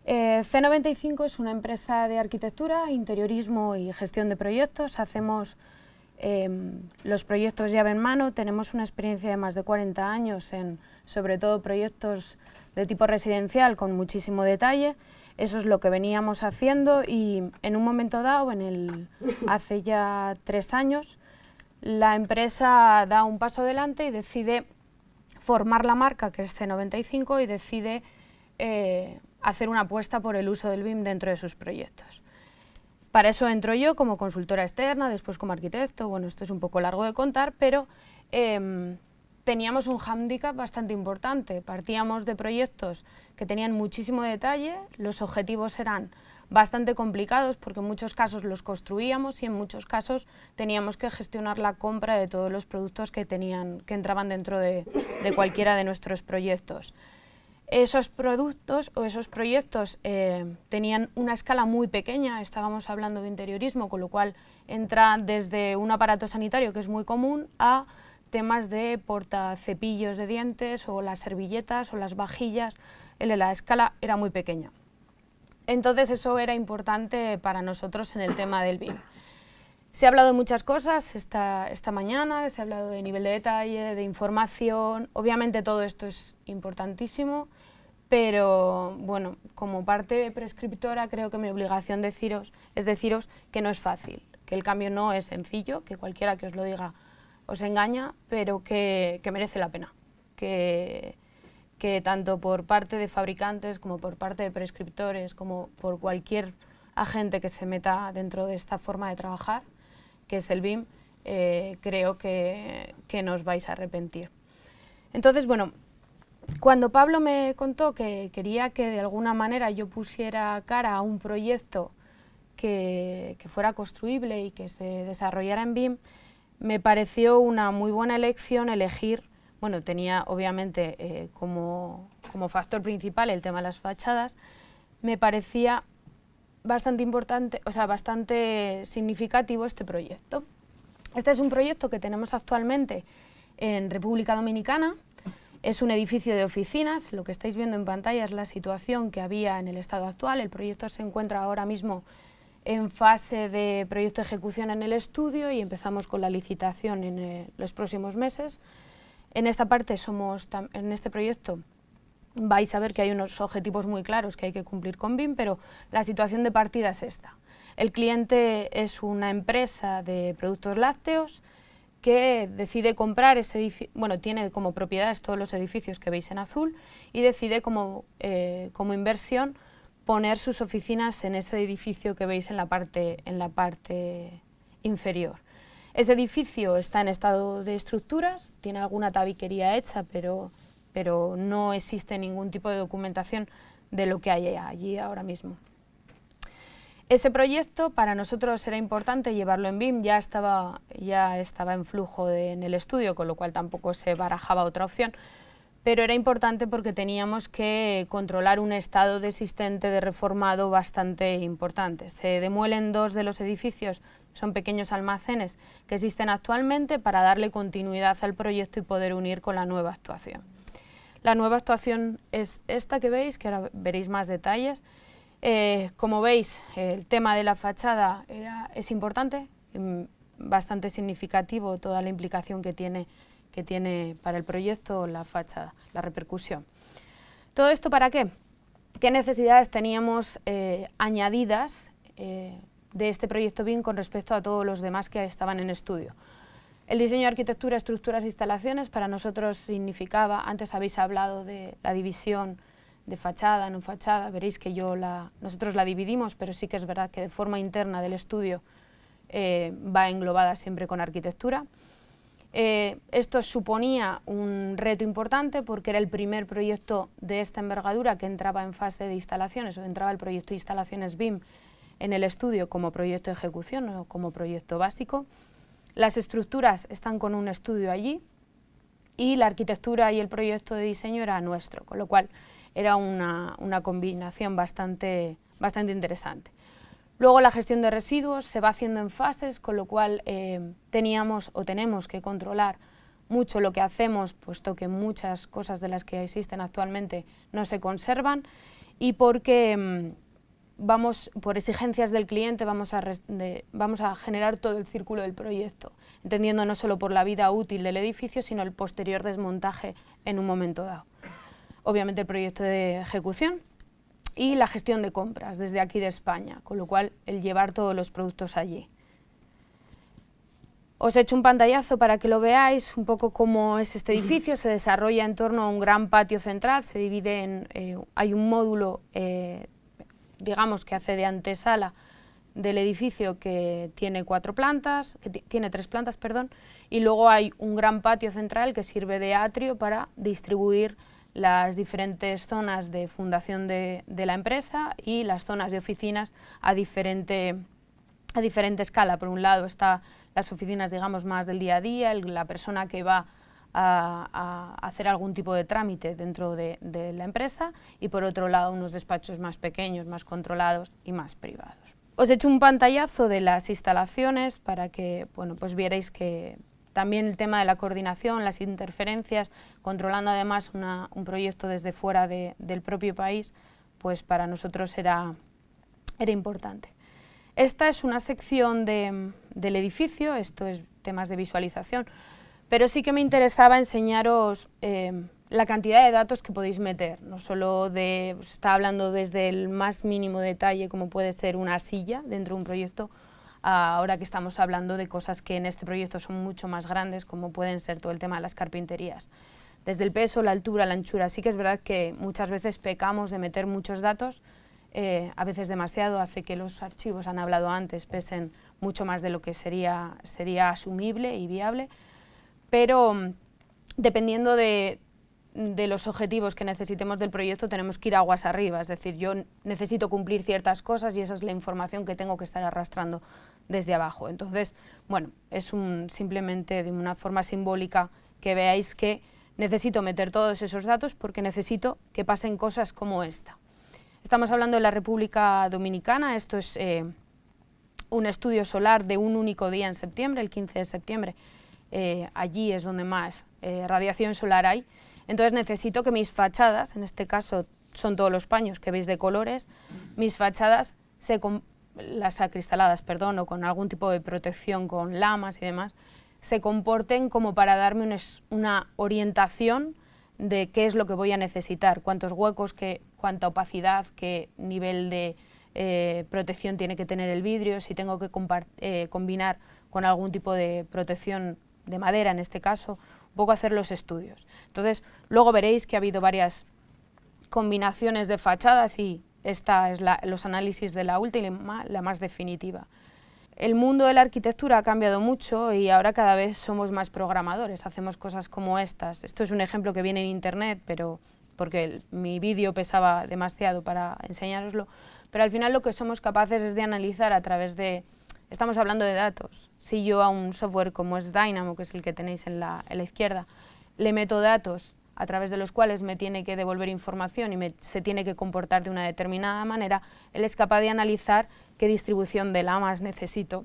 C95 es una empresa de arquitectura, interiorismo y gestión de proyectos. Hacemos los proyectos llave en mano, tenemos una experiencia de más de 40 años en sobre todo proyectos de tipo residencial con muchísimo detalle. Eso es lo que veníamos haciendo y en un momento dado, hace ya 3 años, la empresa da un paso adelante y decide formar la marca que es C95 y decide hacer una apuesta por el uso del BIM dentro de sus proyectos. Para eso entro yo como consultora externa, después como arquitecto. Bueno, esto es un poco largo de contar, pero teníamos un hándicap bastante importante. Partíamos de proyectos que tenían muchísimo detalle, los objetivos eran bastante complicados porque en muchos casos los construíamos y en muchos casos teníamos que gestionar la compra de todos los productos que entraban dentro de cualquiera de nuestros proyectos. Esos productos o esos proyectos tenían una escala muy pequeña, estábamos hablando de interiorismo, con lo cual entra desde un aparato sanitario que es muy común a temas de portacepillos de dientes o las servilletas o las vajillas. La escala era muy pequeña. Entonces eso era importante para nosotros en el tema del BIM. Se ha hablado de muchas cosas esta mañana, se ha hablado de nivel de detalle, de información. Obviamente todo esto es importantísimo, pero bueno, como parte prescriptora creo que mi obligación es deciros que no es fácil, que el cambio no es sencillo, que cualquiera que os lo diga os engaña, pero que merece la pena, que tanto por parte de fabricantes como por parte de prescriptores, como por cualquier agente que se meta dentro de esta forma de trabajar, que es el BIM, creo que no os vais a arrepentir. Entonces, bueno, cuando Pablo me contó que quería que de alguna manera yo pusiera cara a un proyecto que fuera construible y que se desarrollara en BIM, me pareció una muy buena elección elegir, bueno, tenía obviamente como factor principal el tema de las fachadas, me parecía bastante importante, o sea, bastante significativo este proyecto. Este es un proyecto que tenemos actualmente en República Dominicana. Es un edificio de oficinas. Lo que estáis viendo en pantalla es la situación que había en el estado actual. El proyecto se encuentra ahora mismo en fase de proyecto de ejecución en el estudio y empezamos con la licitación en los próximos meses. En esta parte en este proyecto vais a ver que hay unos objetivos muy claros que hay que cumplir con BIM, pero la situación de partida es esta. El cliente es una empresa de productos lácteos que decide comprar ese edificio, bueno, tiene como propiedades todos los edificios que veis en azul y decide como inversión poner sus oficinas en ese edificio que veis en la parte inferior. Ese edificio está en estado de estructuras, tiene alguna tabiquería hecha, pero no existe ningún tipo de documentación de lo que hay allí ahora mismo. Ese proyecto para nosotros era importante llevarlo en BIM, ya estaba en flujo en el estudio, con lo cual tampoco se barajaba otra opción, pero era importante porque teníamos que controlar un estado de existente de reformado bastante importante. Se demuelen 2 de los edificios, son pequeños almacenes que existen actualmente para darle continuidad al proyecto y poder unir con la nueva actuación. La nueva actuación es esta que veis, que ahora veréis más detalles. Como veis, el tema de la fachada es importante, bastante significativo toda la implicación que tiene para el proyecto la fachada, la repercusión. ¿Todo esto para qué? ¿Qué necesidades teníamos añadidas de este proyecto BIM con respecto a todos los demás que estaban en estudio? El diseño de arquitectura, estructuras e instalaciones para nosotros significaba, antes habéis hablado de la división de fachada, no fachada, veréis que nosotros la dividimos, pero sí que es verdad que de forma interna del estudio va englobada siempre con arquitectura. Esto suponía un reto importante porque era el primer proyecto de esta envergadura que entraba en fase de instalaciones o entraba el proyecto de instalaciones BIM en el estudio como proyecto de ejecución o como proyecto básico. Las estructuras están con un estudio allí y la arquitectura y el proyecto de diseño era nuestro, con lo cual era una combinación bastante interesante. Luego la gestión de residuos se va haciendo en fases, con lo cual tenemos que controlar mucho lo que hacemos, puesto que muchas cosas de las que existen actualmente no se conservan y porque por exigencias del cliente vamos a generar todo el círculo del proyecto, entendiendo no solo por la vida útil del edificio, sino el posterior desmontaje en un momento dado. Obviamente el proyecto de ejecución y la gestión de compras desde aquí de España, con lo cual el llevar todos los productos allí. Os he hecho un pantallazo para que lo veáis un poco cómo es este edificio. Se desarrolla en torno a un gran patio central, se divide en, hay un módulo, digamos, que hace de antesala del edificio, que tiene tiene tres plantas, perdón, y luego hay un gran patio central que sirve de atrio para distribuir las diferentes zonas de fundación de la empresa y las zonas de oficinas a diferente escala. Por un lado está las oficinas, digamos, más del día a día, la persona que va a hacer algún tipo de trámite dentro de la empresa, y por otro lado unos despachos más pequeños, más controlados y más privados. Os he hecho un pantallazo de las instalaciones para que, bueno, pues vierais que también el tema de la coordinación, las interferencias, controlando además un proyecto desde fuera del propio país, pues para nosotros era importante. Esta es una sección del edificio, esto es temas de visualización, pero sí que me interesaba enseñaros la cantidad de datos que podéis meter, no solo se está hablando desde el más mínimo detalle, como puede ser una silla dentro de un proyecto, ahora que estamos hablando de cosas que en este proyecto son mucho más grandes, como pueden ser todo el tema de las carpinterías. Desde el peso, la altura, la anchura, sí que es verdad que muchas veces pecamos de meter muchos datos, a veces demasiado, hace que los archivos, han hablado antes, pesen mucho más de lo que sería asumible y viable, pero dependiendo de los objetivos que necesitemos del proyecto tenemos que ir aguas arriba, es decir, yo necesito cumplir ciertas cosas y esa es la información que tengo que estar arrastrando desde abajo. Entonces, bueno, es simplemente de una forma simbólica que veáis que necesito meter todos esos datos porque necesito que pasen cosas como esta. Estamos hablando de la República Dominicana, esto es un estudio solar de un único día en septiembre, el 15 de septiembre, allí es donde más radiación solar hay, entonces necesito que mis fachadas, en este caso son todos los paños que veis de colores, mis fachadas, las acristaladas, perdón, o con algún tipo de protección con lamas y demás, se comporten como para darme una orientación de qué es lo que voy a necesitar, cuántos huecos, cuánta opacidad, qué nivel de protección tiene que tener el vidrio, si tengo que combinar con algún tipo de protección de madera, en este caso, un poco hacer los estudios. Entonces, luego veréis que ha habido varias combinaciones de fachadas y esta es los análisis de la última, la más definitiva. El mundo de la arquitectura ha cambiado mucho y ahora cada vez somos más programadores, hacemos cosas como estas. Esto es un ejemplo que viene en internet, pero porque mi vídeo pesaba demasiado para enseñároslo, pero al final lo que somos capaces es de analizar a través de, estamos hablando de datos. Si yo a un software como es Dynamo, que es el que tenéis en la izquierda, le meto datos a través de los cuales me tiene que devolver información y se tiene que comportar de una determinada manera, él es capaz de analizar qué distribución de lamas necesito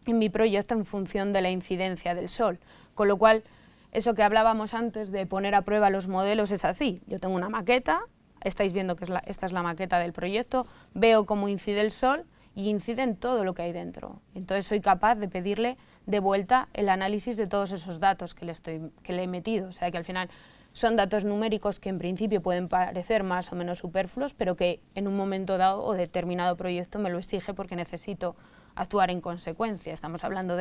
en mi proyecto en función de la incidencia del sol. Con lo cual, eso que hablábamos antes de poner a prueba los modelos es así. Yo tengo una maqueta, estáis viendo que esta es la maqueta del proyecto, veo cómo incide el sol y incide en todo lo que hay dentro. Entonces soy capaz de pedirle de vuelta el análisis de todos esos datos que le he metido. O sea que al final son datos numéricos que en principio pueden parecer más o menos superfluos, pero que en un momento dado o determinado proyecto me lo exige porque necesito actuar en consecuencia. Estamos hablando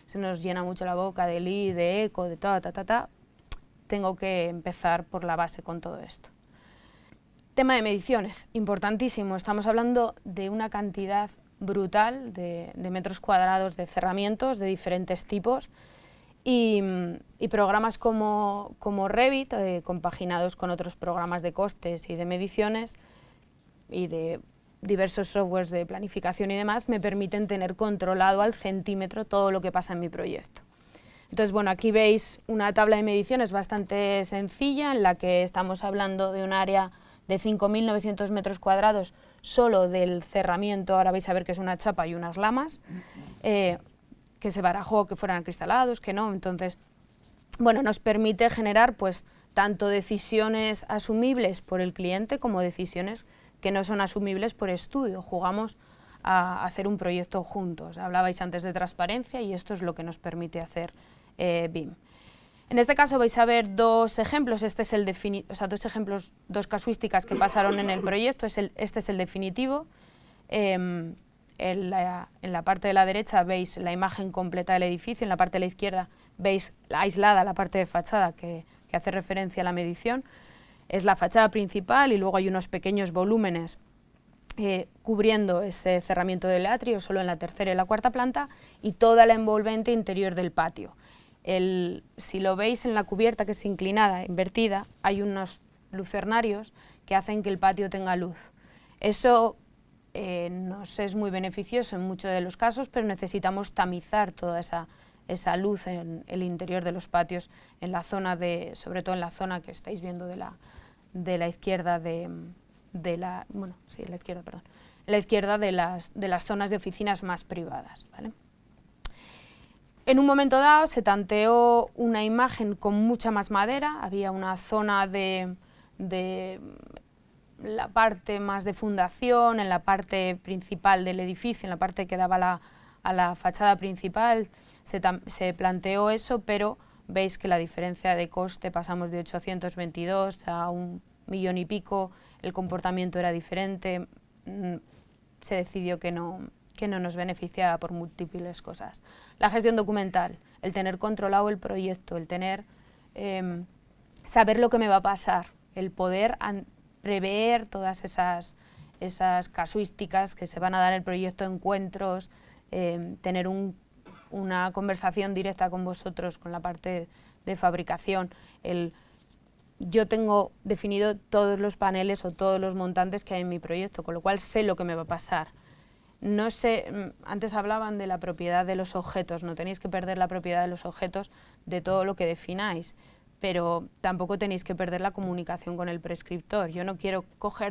se nos llena mucho la boca de Lee, de eco, de tengo que empezar por la base con todo esto. Tema de mediciones, importantísimo. Estamos hablando de una cantidad brutal de metros cuadrados de cerramientos de diferentes tipos, y programas como Revit, compaginados con otros programas de costes y de mediciones y de diversos softwares de planificación y demás, me permiten tener controlado al centímetro todo lo que pasa en mi proyecto. Entonces, bueno, aquí veis una tabla de mediciones bastante sencilla en la que estamos hablando de un área de 5.900 metros cuadrados solo del cerramiento. Ahora vais a ver que es una chapa y unas lamas, que se barajó que fueran acristalados, que no. Entonces, bueno, nos permite generar pues tanto decisiones asumibles por el cliente como decisiones que no son asumibles por estudio, jugamos a hacer un proyecto juntos. Hablabais antes de transparencia y esto es lo que nos permite hacer BIM. En este caso vais a ver dos ejemplos, dos casuísticas que pasaron en el proyecto, este es el definitivo. En la parte de la derecha veis la imagen completa del edificio, en la parte de la izquierda veis aislada la parte de fachada que hace referencia a la medición. Es la fachada principal y luego hay unos pequeños volúmenes cubriendo ese cerramiento del atrio, solo en la tercera y la cuarta planta, y toda la envolvente interior del patio. Si lo veis en la cubierta, que es inclinada, invertida, hay unos lucernarios que hacen que el patio tenga luz. Eso nos es muy beneficioso en muchos de los casos, pero necesitamos tamizar toda esa luz en el interior de los patios, en la zona sobre todo en la zona que estáis viendo de la izquierda de las zonas de oficinas más privadas, ¿vale? En un momento dado se tanteó una imagen con mucha más madera, había una zona de la parte más de fundación, en la parte principal del edificio, en la parte que daba a la fachada principal, se planteó eso, pero veis que la diferencia de coste pasamos de 822 a 1 millón y pico, el comportamiento era diferente, se decidió que no nos beneficiaba por múltiples cosas. La gestión documental, el tener controlado el proyecto, el tener, saber lo que me va a pasar, el poder prever todas esas casuísticas que se van a dar en el proyecto, encuentros, tener una conversación directa con vosotros, con la parte de fabricación. Yo tengo definido todos los paneles o todos los montantes que hay en mi proyecto, con lo cual sé lo que me va a pasar. No sé, antes hablaban de la propiedad de los objetos, no tenéis que perder la propiedad de los objetos de todo lo que defináis, pero tampoco tenéis que perder la comunicación con el prescriptor. Yo no quiero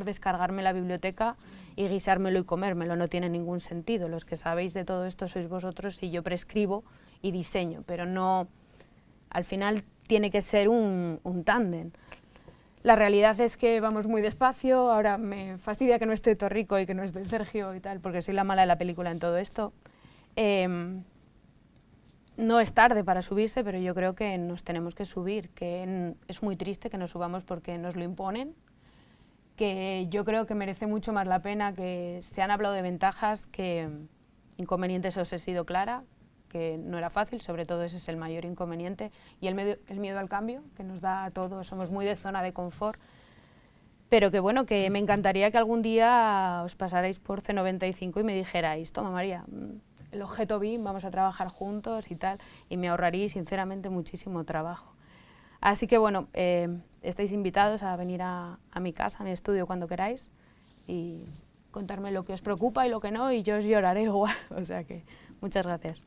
descargarme la biblioteca y guisármelo y comérmelo, no tiene ningún sentido. Los que sabéis de todo esto sois vosotros y yo prescribo y diseño, pero no, al final tiene que ser un tándem. La realidad es que vamos muy despacio, ahora me fastidia que no esté Torrico y que no esté Sergio y tal, porque soy la mala de la película en todo esto. No es tarde para subirse, pero yo creo que nos tenemos que subir, que es muy triste que nos subamos porque nos lo imponen, que yo creo que merece mucho más la pena, que se han hablado de ventajas, que inconvenientes os he sido clara, que no era fácil, sobre todo ese es el mayor inconveniente, y el miedo al cambio, que nos da a todos, somos muy de zona de confort, pero que bueno, que me encantaría que algún día os pasarais por C95 y me dijerais, toma María, el objeto BIM, vamos a trabajar juntos y tal, y me ahorraría sinceramente muchísimo trabajo. Así que bueno, estáis invitados a venir a mi casa, a mi estudio cuando queráis, y contarme lo que os preocupa y lo que no, y yo os lloraré igual, o sea que muchas gracias.